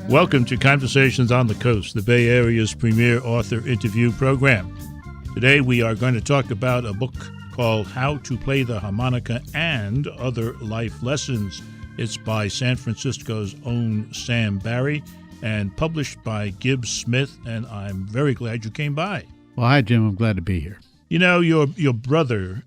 Welcome to Conversations on the Coast, the Bay Area's premier author interview program. Today we are going to talk about a book called How to Play the Harmonica and Other Life Lessons. It's by San Francisco's own Sam Barry and published by Gibbs Smith, and I'm very glad you came by. Well, hi, Jim. I'm glad to be here. You know, your brother,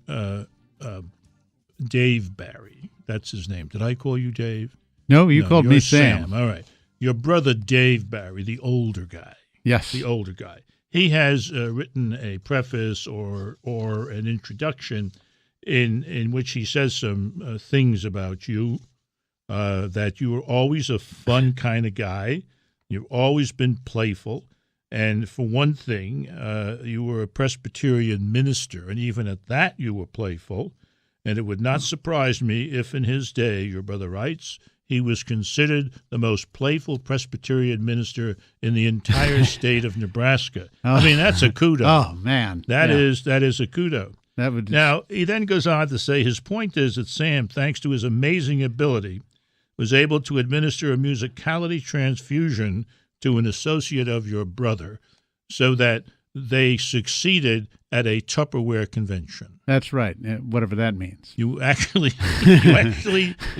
Dave Barry, that's his name. Did I call you Dave? No, you called me Sam. All right. Your brother, Dave Barry, the older guy. Yes. The older guy. He has written a preface or an introduction in which he says some things about you, that you were always a fun kind of guy. You've always been playful. And for one thing, you were a Presbyterian minister, and even at that you were playful. And it would not surprise me if in his day, your brother writes, he was considered the most playful Presbyterian minister in the entire state of Nebraska. I mean, that's a kudo. Oh, man. That is a kudo. That would Now, he then goes on to say his point is that Sam, thanks to his amazing ability, was able to administer a musicality transfusion to an associate of your brother so that they succeeded at a Tupperware convention. That's right, whatever that means. You actually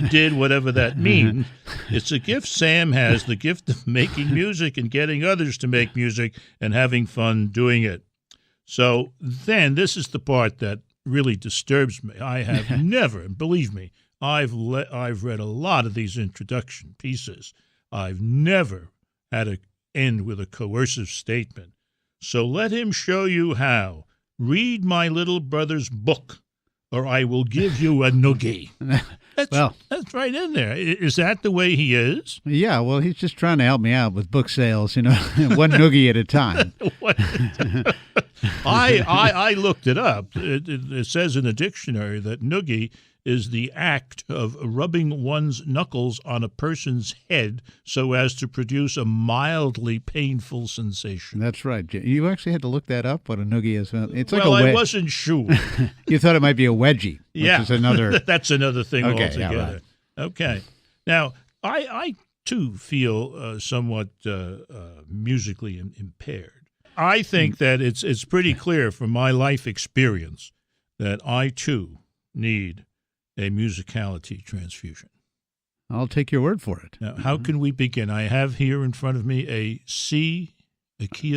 did whatever that means. It's a gift Sam has, the gift of making music and getting others to make music and having fun doing it. So then this is the part that really disturbs me. I have never, believe me, I've read a lot of these introduction pieces. I've never had to end with a coercive statement. So let him show you how. Read my little brother's book, or I will give you a noogie. That's right in there. Is that the way he is? Yeah, well, he's just trying to help me out with book sales, one noogie at a time. I looked it up. It says in the dictionary that noogie is the act of rubbing one's knuckles on a person's head so as to produce a mildly painful sensation. That's right. You actually had to look that up, what a noogie is. It's like I wasn't sure. You thought it might be a wedgie, which is another... That's another thing altogether. Yeah, right. Okay. Now, I too feel somewhat musically impaired. I think that it's pretty clear from my life experience that I too need a musicality transfusion. I'll take your word for it. Now, how can we begin? I have here in front of me a key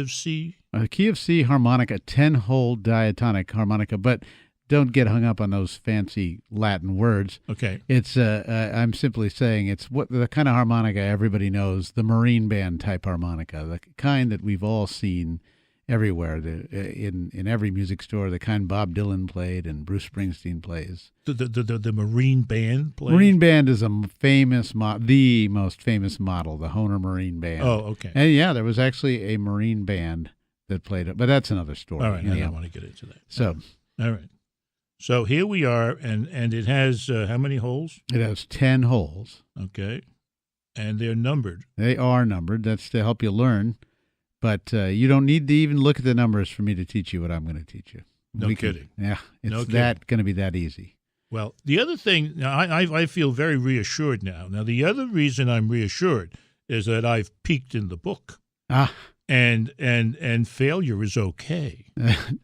of C. A key of C harmonica, 10-hole diatonic harmonica, but don't get hung up on those fancy Latin words. Okay. It's I'm simply saying it's what the kind of harmonica everybody knows, the marine band type harmonica, the kind that we've all seen everywhere, in every music store, the kind Bob Dylan played and Bruce Springsteen plays. The Marine Band plays? Marine Band is the most famous model, the Hohner Marine Band. Oh, okay. And yeah, there was actually a Marine Band that played it, but that's another story. All right, I don't want to get into that. So, all right. So here we are, and it has how many holes? It has 10 holes. Okay. And they're numbered. They are numbered. That's to help you learn. But you don't need to even look at the numbers for me to teach you what I'm going to teach you. No kidding. Yeah, it's going to be that easy. Well, the other thing, now I feel very reassured now. Now, the other reason I'm reassured is that I've peeked in the book. And failure is okay.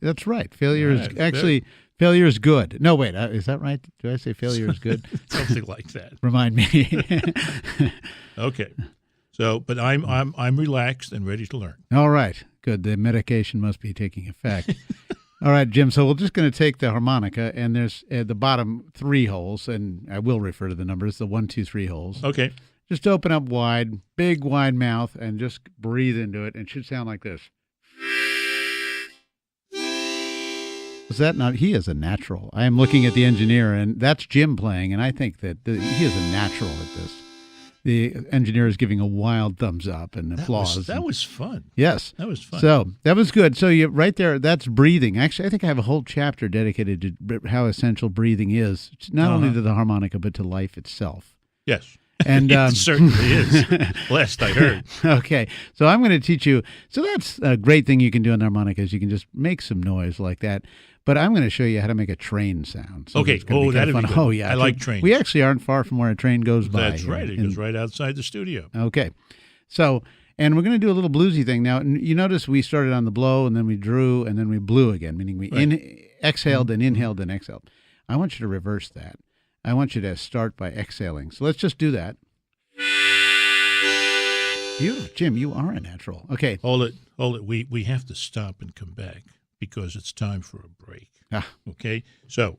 That's right. Failure is good. No, wait, is that right? Did I say failure is good? Something like that. Remind me. Okay. So, but I'm relaxed and ready to learn. All right, good. The medication must be taking effect. All right, Jim. So we're just going to take the harmonica, and there's the bottom 3 holes, and I will refer to the numbers, the 1, 2, 3 holes. Okay. Just open up wide, big wide mouth, and just breathe into it. It should sound like this. Is that not? He is a natural. I am looking at the engineer, and that's Jim playing, and I think that he is a natural at this. The engineer is giving a wild thumbs up and applause. That was fun. Yes. That was fun. So that was good. So you right there, that's breathing. Actually, I think I have a whole chapter dedicated to how essential breathing is, not only to the harmonica, but to life itself. Yes. And it certainly is. Last I heard. Okay. So I'm going to teach you. So that's a great thing you can do on the harmonica is you can just make some noise like that. But I'm going to show you how to make a train sound. So okay. Oh, that'd be good. Oh, yeah. I like trains. We actually aren't far from where a train goes by. That's right. It goes right outside the studio. Okay. So, and we're going to do a little bluesy thing now. You notice we started on the blow, and then we drew, and then we blew again, meaning we exhaled and inhaled and exhaled. I want you to reverse that. I want you to start by exhaling. So let's just do that. Beautiful. Jim, you are a natural. Okay. Hold it. We have to stop and come back because it's time for a break. Okay? So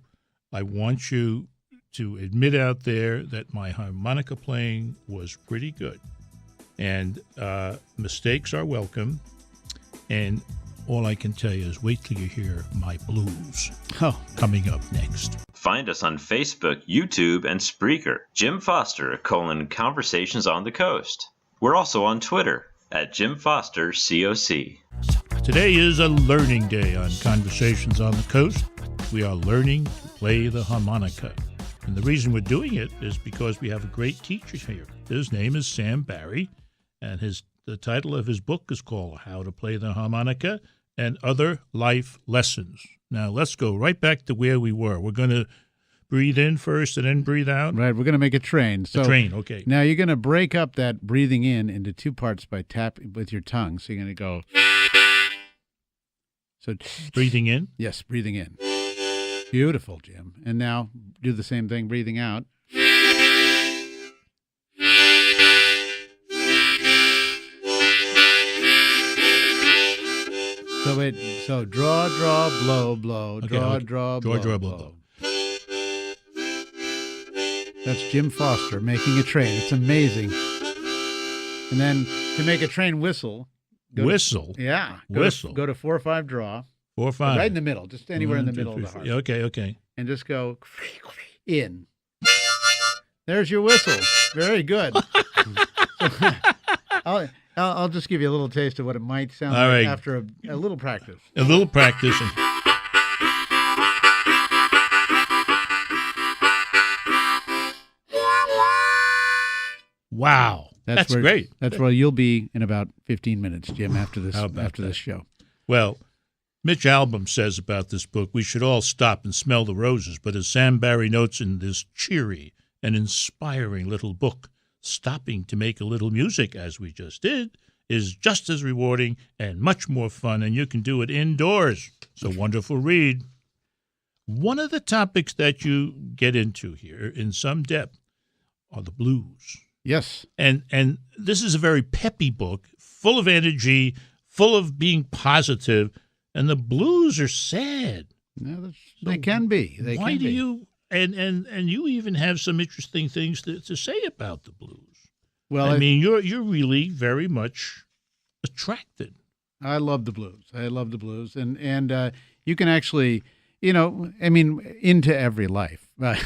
I want you to admit out there that my harmonica playing was pretty good. And mistakes are welcome. And all I can tell you is wait till you hear my blues coming up next. Find us on Facebook, YouTube, and Spreaker. Jim Foster, Conversations on the Coast. We're also on Twitter at Jim Foster COC. Today is a learning day on Conversations on the Coast. We are learning to play the harmonica. And the reason we're doing it is because we have a great teacher here. His name is Sam Barry, and the title of his book is called How to Play the Harmonica and Other Life Lessons. Now, let's go right back to where we were. We're going to breathe in first and then breathe out. Right, we're going to make a train. So a train, okay. Now you're going to break up that breathing in into two parts by tapping with your tongue. So you're going to go. So breathing in? Yes, breathing in. Beautiful, Jim. And now do the same thing, breathing out. So draw, blow, blow. Draw, blow. That's Jim Foster making a train. It's amazing. And then to make a train whistle. Whistle? Whistle. Go to 4/5 draw. 4/5. Right in the middle. Just anywhere in the middle of the heart. Okay. And just go in. There's your whistle. Very good. I'll just give you a little taste of what it might sound like after a little practice. A little practice. Wow. That's great. That's where you'll be in about 15 minutes, Jim, after this show. Well, Mitch Albom says about this book, we should all stop and smell the roses. But as Sam Barry notes in this cheery and inspiring little book, stopping to make a little music, as we just did, is just as rewarding and much more fun, and you can do it indoors. It's a wonderful read. One of the topics that you get into here in some depth are the blues. Yes. And this is a very peppy book, full of energy, full of being positive, and the blues are sad. No, they can be. Why do you... And you even have some interesting things to say about the blues. Well, I mean, you're really very much attracted. I love the blues. And you can actually, into every life. A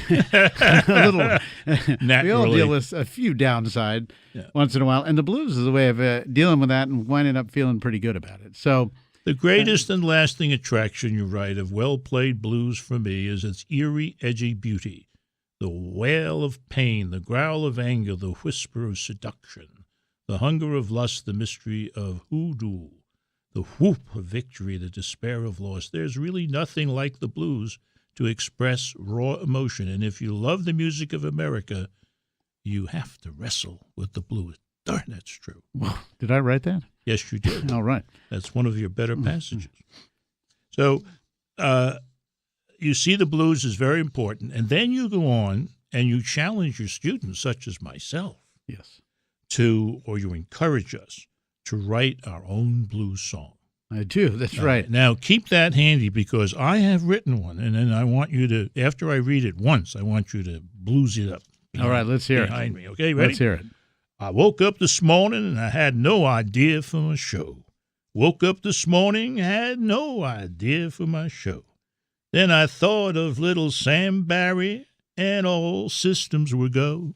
little. We all deal with a few downside once in a while, and the blues is a way of dealing with that and winding up feeling pretty good about it. So. The greatest and lasting attraction, you write, of well-played blues for me is its eerie, edgy beauty, the wail of pain, the growl of anger, the whisper of seduction, the hunger of lust, the mystery of hoodoo, the whoop of victory, the despair of loss. There's really nothing like the blues to express raw emotion, and if you love the music of America, you have to wrestle with the blues. Darn, that's true. Well, did I write that? Yes, you did. All right. That's one of your better passages. So you see the blues is very important, and then you go on and you challenge your students, such as myself, or you encourage us to write our own blues song. I do. That's right. Now, keep that handy because I have written one, and then I want you to, after I read it once, I want you to blues it up. All right, let's hear it. Behind me, okay? Ready? Let's hear it. I woke up this morning and I had no idea for my show. Woke up this morning, had no idea for my show. Then I thought of little Sam Barry and all systems were go.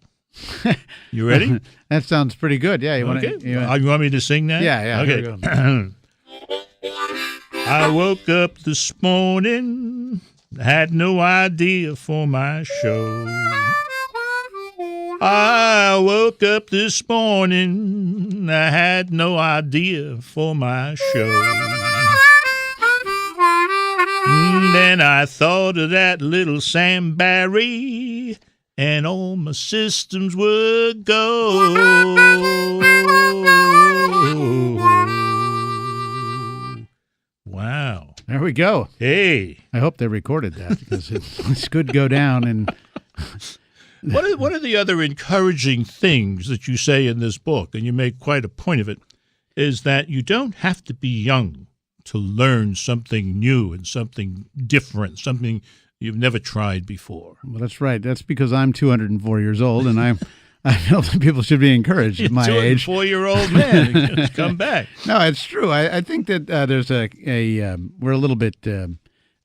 You ready? That sounds pretty good. Yeah. You want me to sing that? Yeah. Okay. I woke up this morning, had no idea for my show. I woke up this morning, I had no idea for my show. Then I thought of that little Sam Barry, and all my systems would go. we go. Hey. I hope they recorded that because this could go down. And What are the other encouraging things that you say in this book, and you make quite a point of it, is that you don't have to be young to learn something new and something different, something you've never tried before. Well, that's right. That's because I'm 204 years old, and I feel that people should be encouraged at my age. 204-year-old man, come back. No, it's true. I think that there's we're a little bit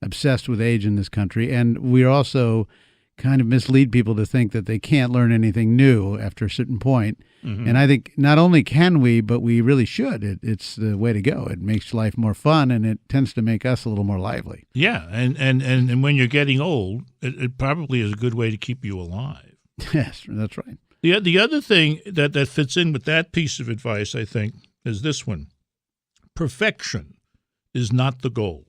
obsessed with age in this country, and we also kind of mislead people to think that they can't learn anything new after a certain point. Mm-hmm. And I think not only can we, but we really should. It's the way to go. It makes life more fun, and it tends to make us a little more lively. Yeah, and when you're getting old, it probably is a good way to keep you alive. Yes, that's right. The other thing that fits in with that piece of advice, I think, is this one. Perfection is not the goal.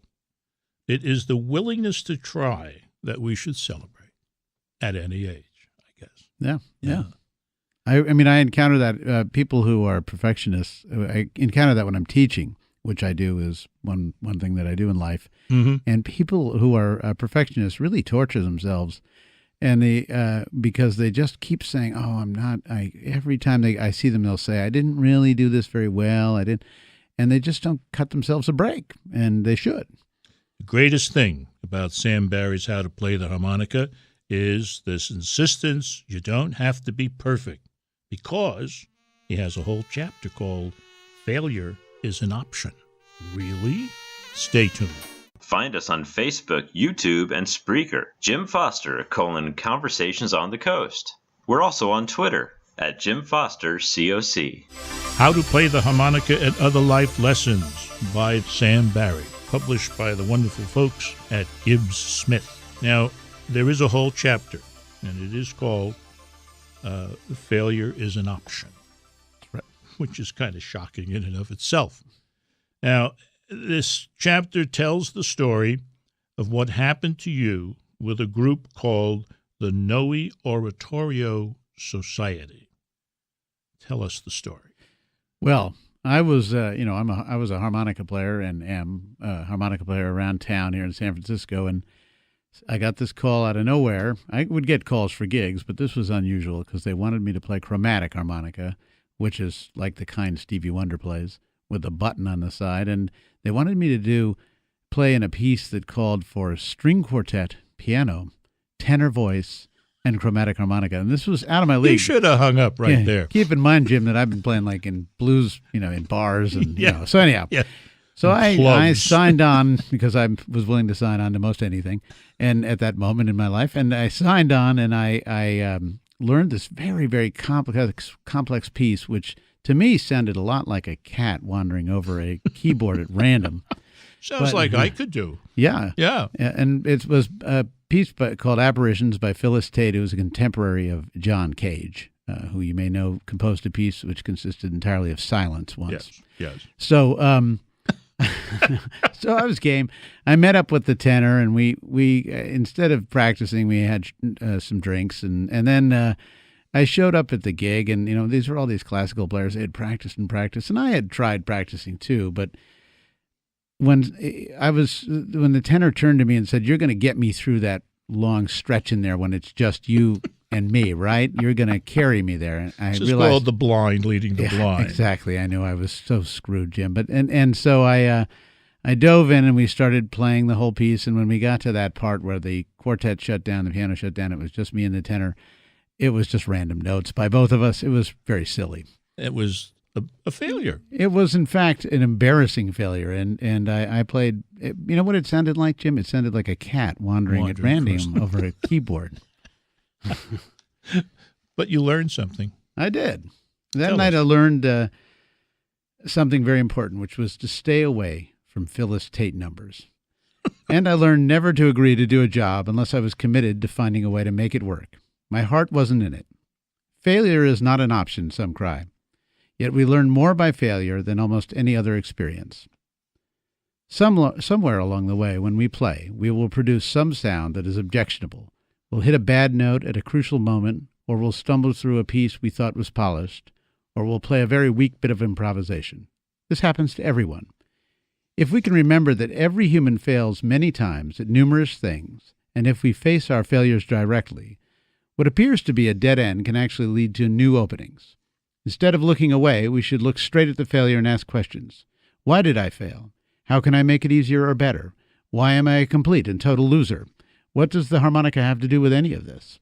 It is the willingness to try that we should celebrate at any age, I guess. Yeah. I mean, I encounter that people who are perfectionists, I encounter that when I'm teaching, which I do is one thing that I do in life. Mm-hmm. And people who are perfectionists really torture themselves. And because they just keep saying, "Oh, I'm not." Every time I see them, they'll say, "I didn't really do this very well. I didn't," and they just don't cut themselves a break, and they should. The greatest thing about Sam Barry's How to Play the Harmonica is this insistence: you don't have to be perfect, because he has a whole chapter called "Failure is an Option." Really? Stay tuned. Find us on Facebook, YouTube, and Spreaker. Jim Foster, Conversations on the Coast. We're also on Twitter at Jim Foster, COC. How to Play the Harmonica and Other Life Lessons by Sam Barry, published by the wonderful folks at Gibbs Smith. Now, there is a whole chapter, and it is called Failure is an Option, right, which is kind of shocking in and of itself. Now, this chapter tells the story of what happened to you with a group called the Noe Oratorio Society. Tell us the story. Well, I was, I was a harmonica player and am a harmonica player around town here in San Francisco, and I got this call out of nowhere. I would get calls for gigs, but this was unusual because they wanted me to play chromatic harmonica, which is like the kind Stevie Wonder plays, with a button on the side, and they wanted me to play in a piece that called for string quartet, piano, tenor voice, and chromatic harmonica. And this was out of my league. You should have hung up right there. Keep in mind, Jim, that I've been playing like in blues, in bars and So anyhow, so I signed on because I was willing to sign on to most anything, and at that moment in my life, and I signed on, and I learned this very, very complex piece, which to me sounded a lot like a cat wandering over a keyboard at random. Sounds like I could do. Yeah. Yeah. And it was a piece called Apparitions by Phyllis Tate, who was a contemporary of John Cage, who you may know composed a piece which consisted entirely of silence once. Yes. So so I was game. I met up with the tenor, and we instead of practicing, we had some drinks, and then I showed up at the gig, and these were all these classical players. They had practiced, and I had tried practicing too. But when the tenor turned to me and said, "You're going to get me through that long stretch in there when it's just you and me, right? You're going to carry me there." And I realized, called the blind leading the blind. Exactly. I knew I was so screwed, Jim. But and so I dove in, and we started playing the whole piece. And when we got to that part where the quartet shut down, the piano shut down, it was just me and the tenor. It was just random notes by both of us. It was very silly. It was a failure. It was, in fact, an embarrassing failure. And I played, you know what it sounded like, Jim? It sounded like a cat wandering at random over a keyboard. But you learned something. I did. That night I learned something very important, which was to stay away from Phyllis Tate numbers. And I learned never to agree to do a job unless I was committed to finding a way to make it work. My heart wasn't in it. Failure is not an option, some cry. Yet we learn more by failure than almost any other experience. Somewhere along the way, when we play, we will produce some sound that is objectionable. We'll hit a bad note at a crucial moment, or we'll stumble through a piece we thought was polished, or we'll play a very weak bit of improvisation. This happens to everyone. If we can remember that every human fails many times at numerous things, and if we face our failures directly, what appears to be a dead end can actually lead to new openings. Instead of looking away, we should look straight at the failure and ask questions. Why did I fail? How can I make it easier or better? Why am I a complete and total loser? What does the harmonica have to do with any of this?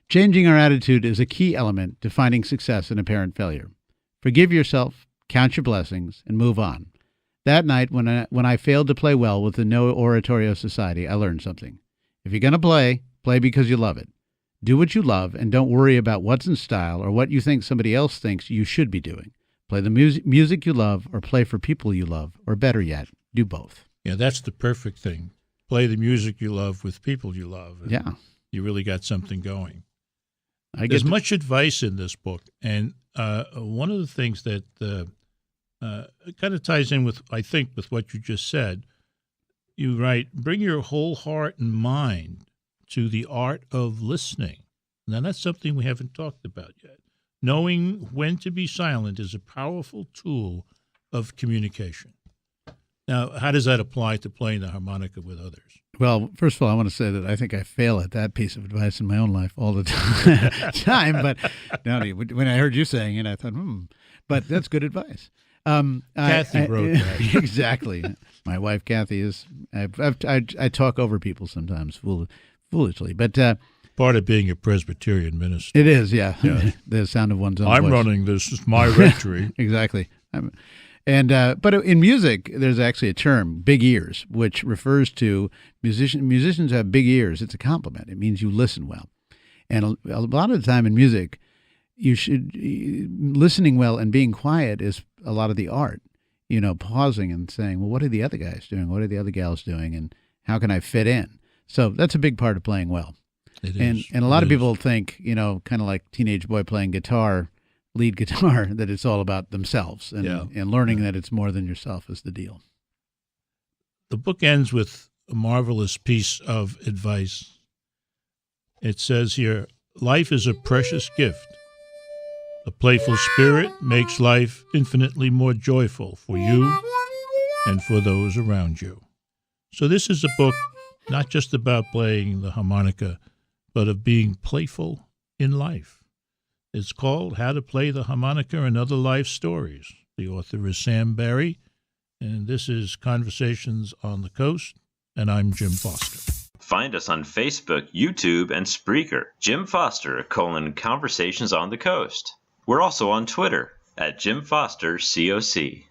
Changing our attitude is a key element to finding success in apparent failure. Forgive yourself, count your blessings, and move on. That night, when I failed to play well with the No Oratorio Society, I learned something. If you're going to play because you love it. Do what you love and don't worry about what's in style or what you think somebody else thinks you should be doing. Play the music you love or play for people you love, or better yet, do both. Yeah, that's the perfect thing. Play the music you love with people you love. Yeah. You really got something going. There's much advice in this book, and one of the things that kind of ties in with, I think, with what you just said. You write, bring your whole heart and mind to the art of listening. Now, that's something we haven't talked about yet. Knowing when to be silent is a powerful tool of communication. Now, how does that apply to playing the harmonica with others? Well, first of all, I want to say that I think I fail at that piece of advice in my own life all the time. But no, when I heard you saying it, I thought, but that's good advice. Kathy wrote that. Exactly. My wife, Kathy, is. I talk over people sometimes foolishly, but part of being a Presbyterian minister. it is, yeah. The sound of one's own I'm voice. running this. Is my rectory. Exactly. But in music, there's actually a term, big ears, which refers to musicians have big ears. It's a compliment. It means you listen well. And a lot of the time in music, listening well and being quiet is a lot of the art, pausing and saying, well, what are the other guys doing? What are the other gals doing? And how can I fit in? So that's a big part of playing well. It is. And a lot of people think, kind of like teenage boy playing lead guitar, that it's all about themselves and learning that it's more than yourself is the deal. The book ends with a marvelous piece of advice. It says here, life is a precious gift. A playful spirit makes life infinitely more joyful for you and for those around you. So this is a book not just about playing the harmonica, but of being playful in life. It's called How to Play the Harmonica and Other Life Stories. The author is Sam Barry, and this is Conversations on the Coast, and I'm Jim Foster. Find us on Facebook, YouTube, and Spreaker. Jim Foster, Conversations on the Coast. We're also on Twitter at Jim Foster, COC.